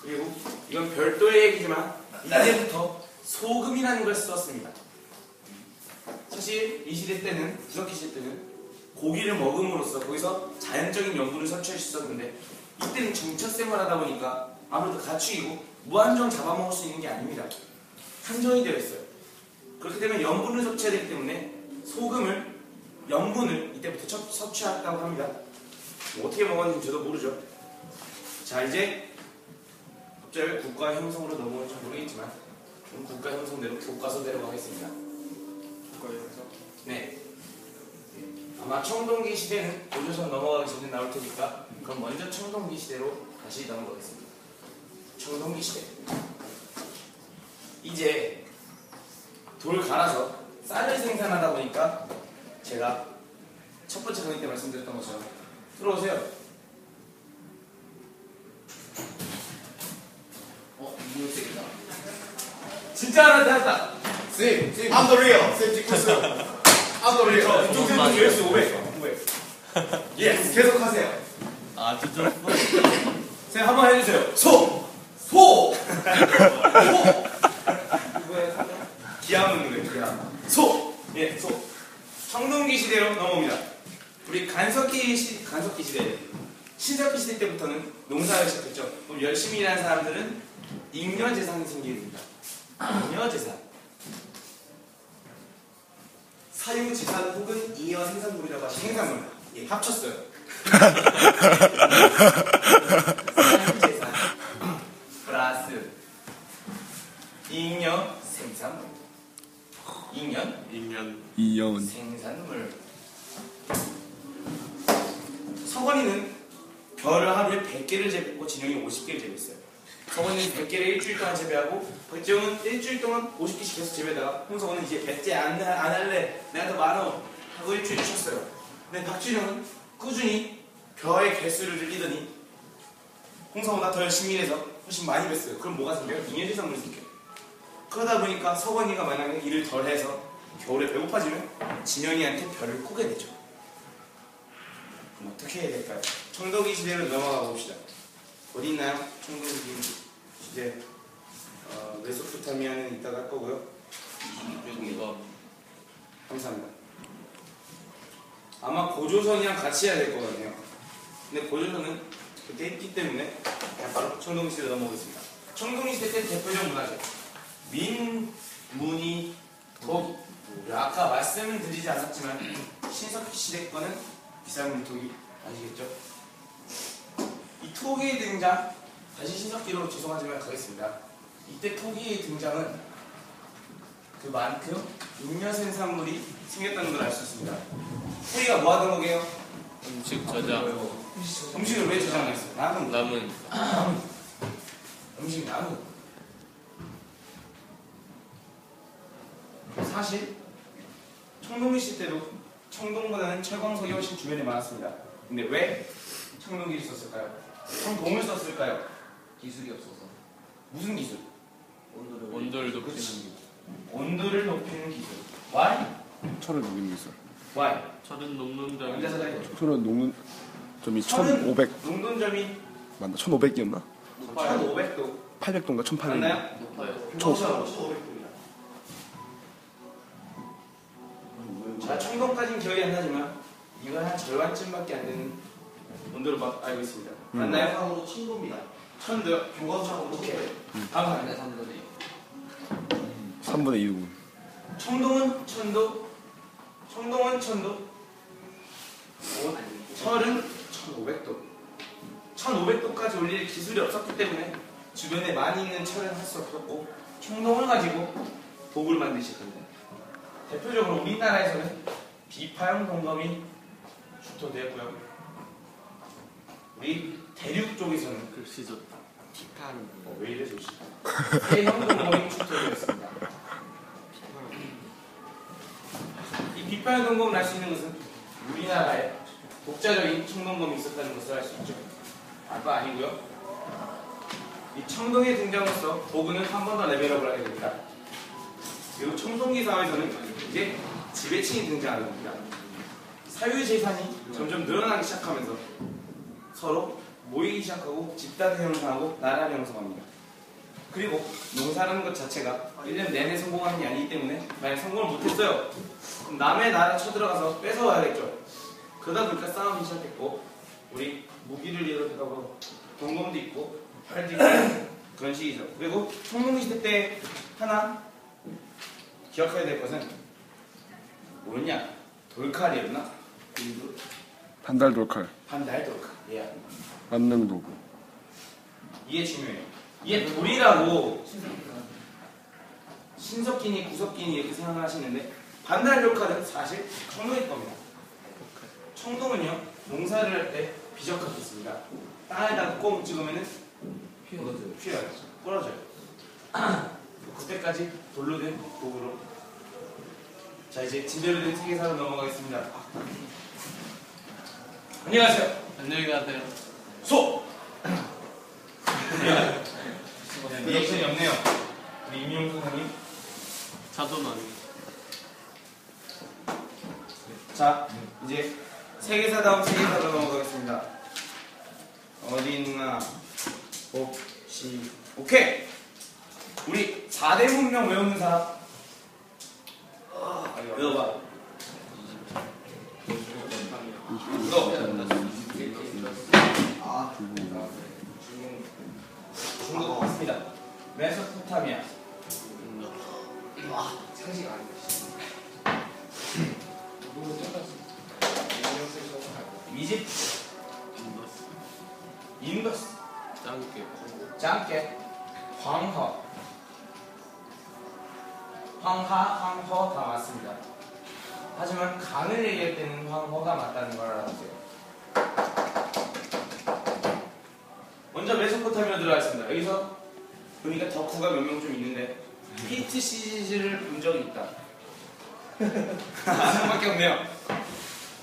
그리고 이건 별도의 얘기지만 이때부터 소금이라는 걸 썼습니다. 사실 이 시대 때는, 구석기 시대 때는 고기를 먹음으로써 거기서 자연적인 염분을 섭취할 수 있었는데 이때는 정착 생활하다 보니까 아무래도 가축이고 무한정 잡아먹을 수 있는 게 아닙니다. 한정이 되어 있어요. 그렇기 때문에 염분을 섭취해야 되기 때문에 소금을, 염분을 이때부터 섭취했다고 합니다. 뭐 어떻게 먹었는지 저도 모르죠. 자, 이제 갑자기 국가 형성으로 넘어올지 모르겠지만 그럼 국가 형성대로 교과서대로 가겠습니다. 국가 형성? 네. 아마 청동기 시대는 고조선 넘어가기 전에 나올 테니까 그럼 먼저 청동기 시대로 다시 넘어가겠습니다. 청동기 시대. 이제 돌 갈아서 쌀을 생산하다 보니까 제가 첫 번째 강의 때 말씀드렸던 것처럼 들어오세요. 진짜 하나 찾았다. 쌤, I'm the real. 쌤 찍고 있어요. I'm the real. 이쪽 쌤 US 500. 예스, 계속하세요. 아 진짜 쌤 한번 해주세요. 소! 기함은 노래, 기함. 소! 예, 소. 청동기 시대로 넘어옵니다. 우리 간석기 시대, 신석기 시대 때부터는 농사를 시작했죠. 그럼 열심히 일하는 사람들은 잉여재산이 생기게 됩니다. 잉여재산. 사유재산 혹은 잉여 생산물이라고 하시면 생산물. 예, 합쳤어요. 사유재산 플러스 잉여 생산물. 잉여 인연 생산물. 서건이는 별을 하루에 100개를 재배했고 진영이 50개를 재배했어요. 서건이는 100개를 일주일 동안 재배하고 박지영은 일주일 동안 50개씩 계속 재배하다가 홍석원은 이제 배째 안 할래, 내가 더 많어 하고 일주일 쉬었어요. 근데 박준영은 꾸준히 벼의 개수를 늘리더니 홍석원보다 더 열심히 일해서 훨씬 많이 뱄어요. 그럼 뭐가 생겨요? 잉여재산물이 생겨요. 그러다 보니까 서건이가 만약에 일을 덜 해서 겨울에 배고파지면 진영이한테 별을 꼬게 되죠. 그럼 어떻게 해야 될까요? 청동기 시대로 넘어가 봅시다. 어디 있나요? 청동기 시대. 메소포타미아는 이따가 할 거고요. 이거 감사합니다. 아마 고조선이랑 같이 해야 될 것 같네요. 근데 고조선은 그때 했기 때문에 그냥 바로 청동기 시대로 넘어오겠습니다. 청동기 시대 때 대표적 문화죠. 민, 문이, 독. 아까 말씀은 드리지 않았지만 신석기 시대 거는 비싼 톡이 아시겠죠? 이 톡의 등장, 다시 신석기로 죄송하지만 가겠습니다. 이때 톡의 등장은 그만큼 잉여 생산물이 생겼다는 걸 알 수 있습니다. 토이가 뭐 하던 거게요? 음식 저장 음식을 왜 저장했어요? 남은 거. 남은 음식 남은 거. 사실 청동기 시대도 청동보다는 철광석이 훨씬 주변에 많았습니다. 근데 왜 청동기를 썼을까요? 청동을 썼을까요? 기술이 없어서. 무슨 기술? 온도를 높이는 기술. 온도를 높이는 기술. Why? 철을 녹이는 기술. Why? 철은 녹는 점이 앉아서 다니죠. 철은 녹는 점이 철은 1500 농돈점이 맞나? 1500이었나? 1500도 800도인가? 1800. 맞나요? 높아요. 1500도입니다. 자, 청동까지는 기억이 안 나지만 이건 한 절반쯤밖에 안 되는 온도로 알고 있습니다. 맞나요? 영상으로 1000도입니다. 천도요? 교과서상으로 오케이. 1000도. 감사합니다. 3분의 2군. 청동은 천도, 청동은 천도, 철은 1500도. 1500도까지 올릴 기술이 없었기 때문에 주변에 많이 있는 철은 할 수 없었고 청동을 가지고 독을 만들기 시작합니다. 대표적으로 우리나라에서는 비파형 동검이 주토되었고요. 우리 대륙 쪽에서는 글씨 좋다. 티타늄. 왜 이래 조심. 세형 동검이 주토되었습니다. 이 비파형 동검을 알 수 있는 것은 우리나라에 독자적인 청동검이 있었다는 것을 알 수 있죠. 아까 아니고요. 이 청동의 등장으로써 도구는 한 번 더 레벨업을 하게 됩니다. 그리고 청동기 사회에서는 이제 지배층이 등장하게 됩니다. 사유재산이 점점 늘어나기 시작하면서 서로 모이기 시작하고 집단을 형성하고 나라를 형성합니다. 그리고 농사라는 것 자체가 1년 내내 성공하는 게 아니기 때문에 만약 성공을 못했어요. 그럼 남의 나라 쳐들어가서 뺏어와야겠죠. 그러다 보니까 싸움이 시작했고 우리 무기를 예로 들어서 동검도 있고 활도 있고 그런 시기죠. 그리고 청동기 시대 때 하나 기억해야 될 것은 뭐였냐? 돌칼이었나? 반달 돌칼, 반달 돌칼. 예. 만능 도구. 이게 중요해요. 이게 돌이라고 신석기니 구석기니 이렇게 생각을 하시는데 반달 돌칼은 사실 청동일 겁니다. 청동은요 농사를 할 때 비적합이 있습니다. 땅에다가 꽁 찍으면은 휘어요. 부러져요. 그때까지 돌로 된 도구로. 자 이제 제대로 된 세계사로 넘어가겠습니다. 안녕하세요. 안녕히 가세요. 소! 리액션이 없네요. 우리 임용 선생님. 자돈 아니. 자, 이제 세계사다운 세계사로 넘어가겠습니다. 어디 있나? 봅시. 오케이. 우리 4대 문명 외우는 사람. 외워봐. 중국 맞습니다. 메소포타미아. 상식 아니야. 이집트. 인더스. 짱게. 짱깨. 황허. 황허 다 맞습니다. 하지만 강을 얘기할 때는 황허가 맞다는 걸 알아주세요. 먼저 메소포타미아 들어가겠습니다. 여기서 보니까 덕후가 몇 명 좀 있는데 히트 시리즈를 본 적이 있다. 한 명밖에 없네요.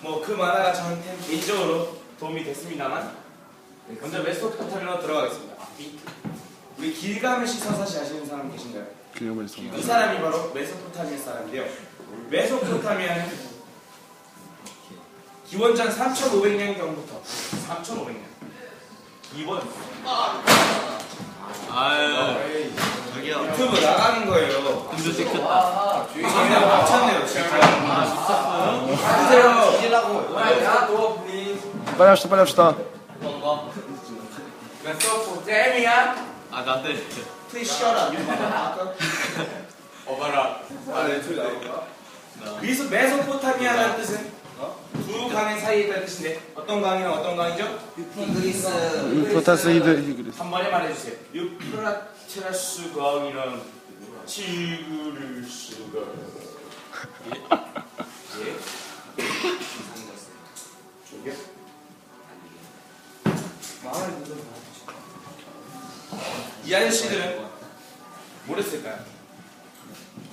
뭐 그 만화가 저한테 개인적으로 도움이 됐습니다만 먼저 메소포타미아로 들어가겠습니다. 우리 길가메시 서사시 아시는 사람 계신가요? 기념에서. 이 사람이 바로 메소포타미아 사람인데요. 메소포타미아는 기원전 3,500년경부터 3,500년 2번 아유. 저기요. 유튜브 나가는 거예요. 근데 찍혔다. 저희가 맞췄네요. 진짜. 하세요. 야, 너 please. 빨리 합시다, 빨리 합시다. 메소포타미아. 아 나한테. Please shut up. 어봐라. 그래서 메소포타미아라는 뜻은 두 강의 사이에 있다는 뜻인데 어떤 강이랑 어떤 강이죠? 유프라테스 한 번에 말해주세요. 유프라테스 강이랑 티그리스 강. 예? 저기요? 이 아저씨들은 뭘 했을까요?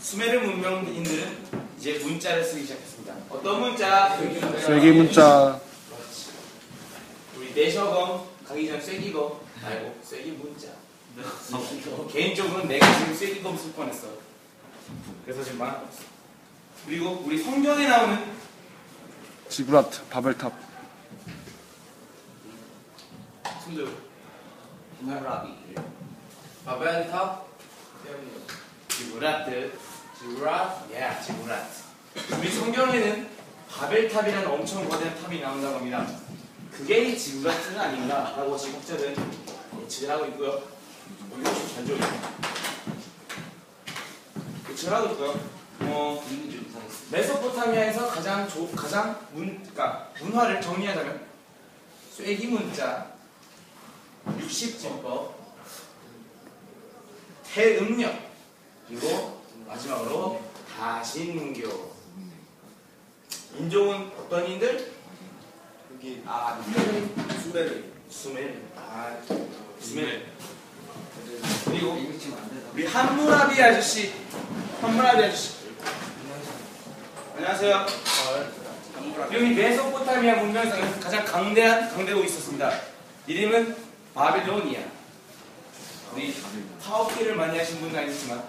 수메르 문명인들은 이제 문자를 쓰기 시작했습니다. 어떤 문자? 세계 문자. 우리 내셔검 가기 전 쐐기검 아이고 쐐기 문자. 개인적으로는 내가 지금 쐐기검 쓸 뻔했어. 그래서 지금 망할 뻔했어. 그리고 우리 성경에 나오는 지구라트, 바벨탑. 손들 바벨탑. 지구라트 지구라트. 우리 성경에는 바벨탑이라는 엄청 거대한 탑이 나온다고 합니다. 그게 지구라트는 아닌가라고 지국자들은 예측을 하고 있고요. 이거 좀 잘 줘요. 예측을 하고 있고요. 메소포타미아에서 가장 문화를 정리하자면 쐐기 문자, 60진법, 태음력, 그리고 마지막으로 다신교. 인종은 어떤 인들? 여기 수메르. 그리고 우리 함무라비 아저씨. 안녕하세요. 여기 메소포타미아 문명에서는 가장 강대한 강대국이 있었습니다. 이름은 바빌로니아. 우리 파워키를 많이 하신 분은 아니지만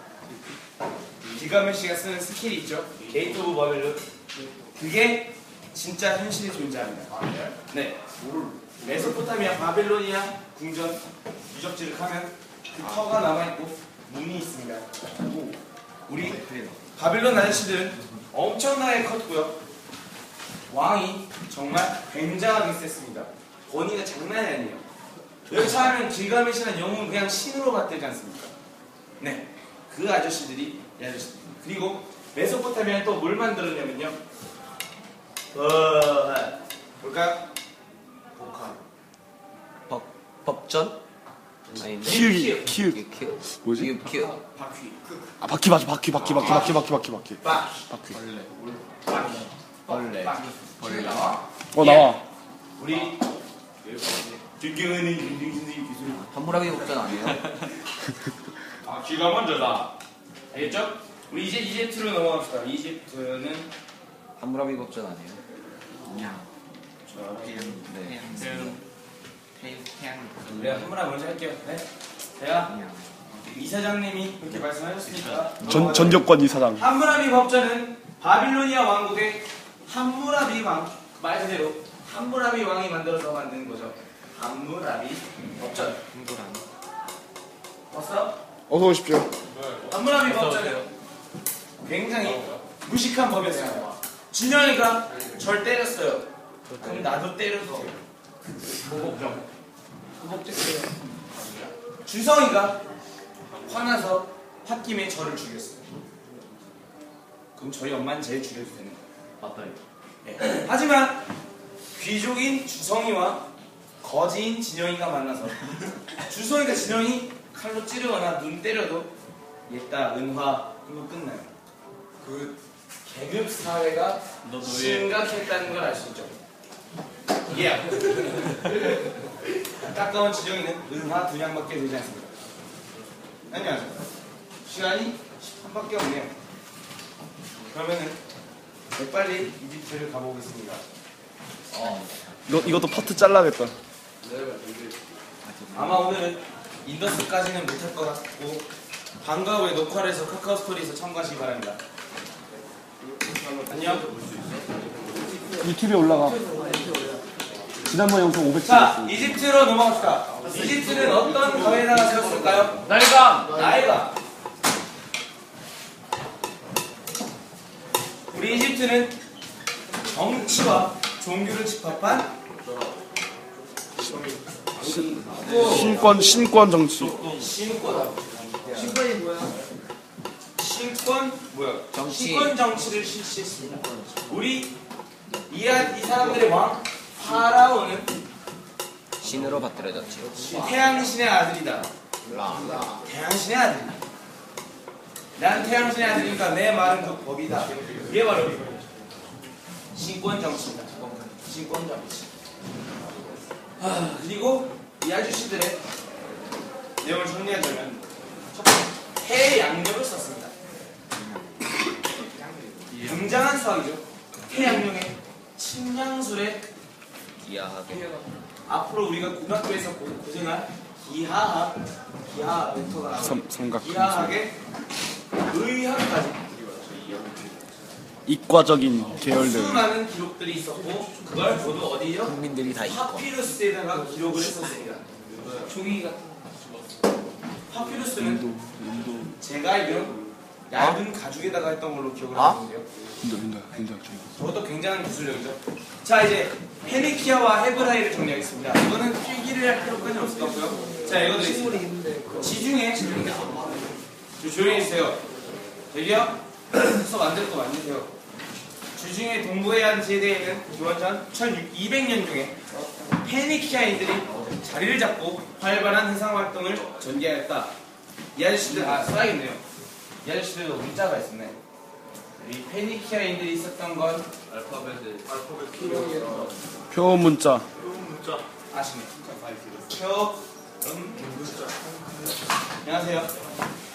길가메시가 쓰는 스킬이 있죠. 게이트 오브 바빌론. 그게 진짜 현실에 존재합니다. 네. 메소포타미아 바빌로니아 궁전 유적지를 가면 그 터가 남아있고 문이 있습니다. 우리 바빌론 아저씨들은 엄청나게 컸고요. 왕이 정말 굉장하게 셌습니다. 권위가 장난이 아니에요. 여차하면 길가메시라는 영웅은 그냥 신으로 받들지 않습니까? 네, 그 아저씨들이 이 아저씨들. 그리고 메소포타미아는 또 뭘 만들었냐면요. 볼까요? 법전? 아닌데? 키읔. 뭐지? 바퀴. 아, 바퀴 맞아, 바퀴. 바퀴. 벌레. 나와. 나와. 우리 존경하는 윤딩 선생님 기술. 함무라비 법전 아니에요? 아, 귀가 먼저다. 알겠죠? 우리 이제 이집트로 넘어갑시다. 이집트는 함무라비 법전 아니에요? 태양. 내가 한번만 먼저 할게요. 네? 제가 이사장님이 그렇게 말씀하셨으니까 전격권 이사장. 함무라비 법전은 바빌로니아 왕국의 함무라비 왕, 말 그대로 함무라비 왕이 만들어서 만든 거죠. 함무라비 법전. 봤어? 어서 오십시오. 함무라비 법전은 굉장히 무식한 법이었어요. 준영이가 절 때렸어요. 그럼 나도 때려도 돼요. 보복병. 보복죄예요. 주성이가 화나서 홧김에 저를 죽였어요. 그럼 저희 엄마는 제일 죽여도 되는 거예요. 맞다 이거. 네. 하지만 귀족인 주성이와 거지인 진영이가 만나서 주성이가 진영이 칼로 찌르거나 눈 때려도 옛다 은화 이거 끝나요. 그 계급 사회가 너 노예. 심각했다는 걸 알 수 있죠. 예. 가까운 진영이는 은화 2냥밖에 되지 않습니다. 안녕하세요. 시간이 10분밖에 없네요. 그러면은 빨리 이집트를 가보겠습니다. 이것도 파트 잘라야겠다. 아마 오늘은 인더스까지는 못할 것 같고 방과 후에 녹화를 해서 카카오 스토리에서 참고하시기 바랍니다. 안녕. 유튜브에 올라가. 지난번 영상 500개. 자, 이집트로 넘어갑시다. 이집트는 어떤 거에다가 세웠을까요? 날감. 나이가. 우리 이집트는 정치와 종교를 집합한 신권 정치. 신권. 신권이 뭐야? 신권 뭐야? 정치. 신권 정치를 실시했습니다. 우리 이 사람들의 왕 파라오는 신으로 받들어졌지요. 태양신의 아들이다. 태양신의 아들이다. 난 태양신의 아들이니까 내 말은 그 법이다. 이게 바로 신권 정치입니다. 신권 정치. 그리고 이 아저씨들의 내용을 정리하자면 첫 번째, 태양력을 썼습니다. 굉장한 수학이죠. 태양력의 측량술에 기하하게. 앞으로 우리가 고등학교에서 고생할 기하학, 기하 벡터가 나오는 삼각. 기하학의 의학까지 이과적인 계열들. 수많은 기록들이 있었고 그걸 모두 어디요? 국민들이 다 있고. 파피루스에다가 기록을 했었습니다. 종이 같은 파피루스는 제가 알기로 얇은 가죽에다가 했던 걸로 기억을 하는데요. 인도. 저것도 굉장한 기술력이죠. 자, 이제 페니키아와 헤브라이를 정리하겠습니다. 이거는 필기를 할 필요까지 없을 것 같고요. 자, 읽어드리겠습니다. 지중해 조용히 해주세요. 저기요, 수업 안 될 거 만드세요. 주중에 동부해안 지대에는 기원전 1200년 중에 페니키아인들이 자리를 잡고 활발한 해상 활동을 전개하였다. 이 아저씨들 써야겠네요. 이 아저씨들도 문자가 있었네. 이 페니키아인들이 있었던 건 표 문자. 아시네. 안녕하세요.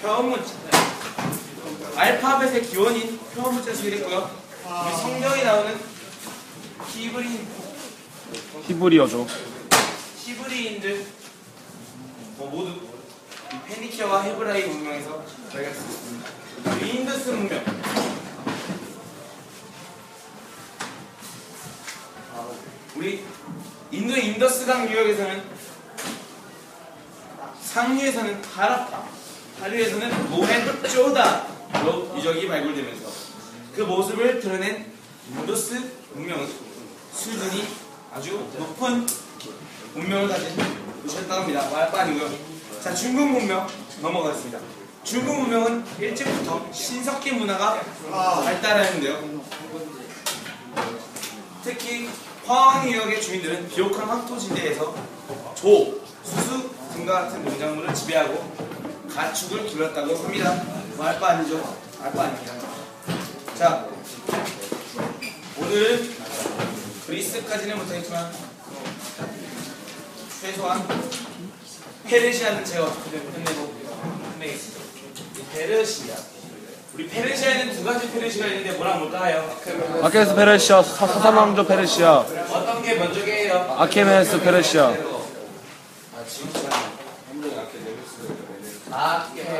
표문자. 알파벳의 기원인 표문자 수일했고요. 우리 성경에 나오는 히브리어죠. 히브리인들 모두 이 페니키아와 헤브라이 문명에서 저희가 쓰습니다. 인더스 문명. 우리 인도의 인더스강 유역에서는 상류에서는 하라파, 하류에서는 모헨조다로 유적이 발굴되면서 그 모습을 드러낸 인더스 문명은 수준이 아주 높은 문명을 가진 곳이었다고 합니다. 말도 아니고요. 자, 중국 문명 넘어가겠습니다. 중국 문명은 일찍부터 신석기 문화가 발달하는데요. 특히 화왕 유역의 주민들은 비옥한 황토지대에서 조, 수수 등과 같은 농작물을 지배하고 가축을 기울였다고 합니다. 말도 아니죠? 말도 아닙니다. 자, 오늘은 그리스까지는 못하겠지만 최소한 페르시아는 제가 어떻게든 끝내겠습니다. 페르시아. 우리 페르시아에는 두 가지 페르시아가 있는데 뭐랑 뭘까요? 아케메스 페르시아, 사사왕조 페르시아, 어떤 게 먼저게요? 아케메스 페르시아. 아케메스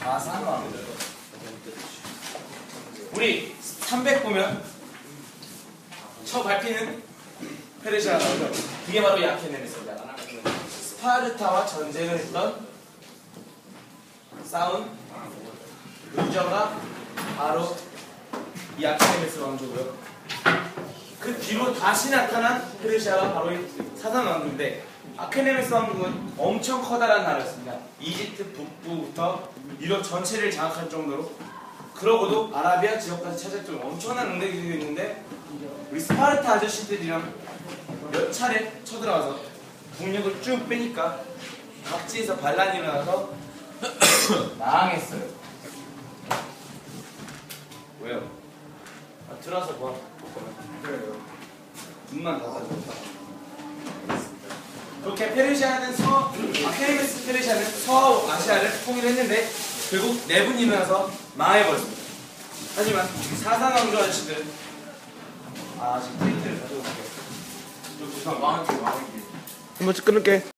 사상왕. 우리 300 보면 첫 발피는 페르시아가 나오죠. 그게 바로 이 아케네메스입니다. 스파르타와 전쟁을 했던 싸운 루저가 바로 이 아케네메스 왕조고요. 그 뒤로 다시 나타난 페르시아가 바로 이 사산 왕조인데, 아케네메스 왕국은 엄청 커다란 나라였습니다. 이집트 북부부터 유럽 전체를 장악할 정도로, 그러고도 아라비아 지역까지 차지할 정도로 엄청난 능력이 있는데, 우리 스파르타 아저씨들이랑 몇 차례 쳐들어가서 국력을 쭉 빼니까 각지에서 반란이 일어나서 망했어요. 왜요? 들어와서 뭐? 그래요. 눈만 닫아줘. 그렇게 페르시아는 아케네메스 페르시아는 서아시아를 통일했는데 결국 내분이 일어나서 망해버렸습니다. 하지만 사산 왕조 아저씨들은 지금 트위터를 가져올게요. 한번 끊을게.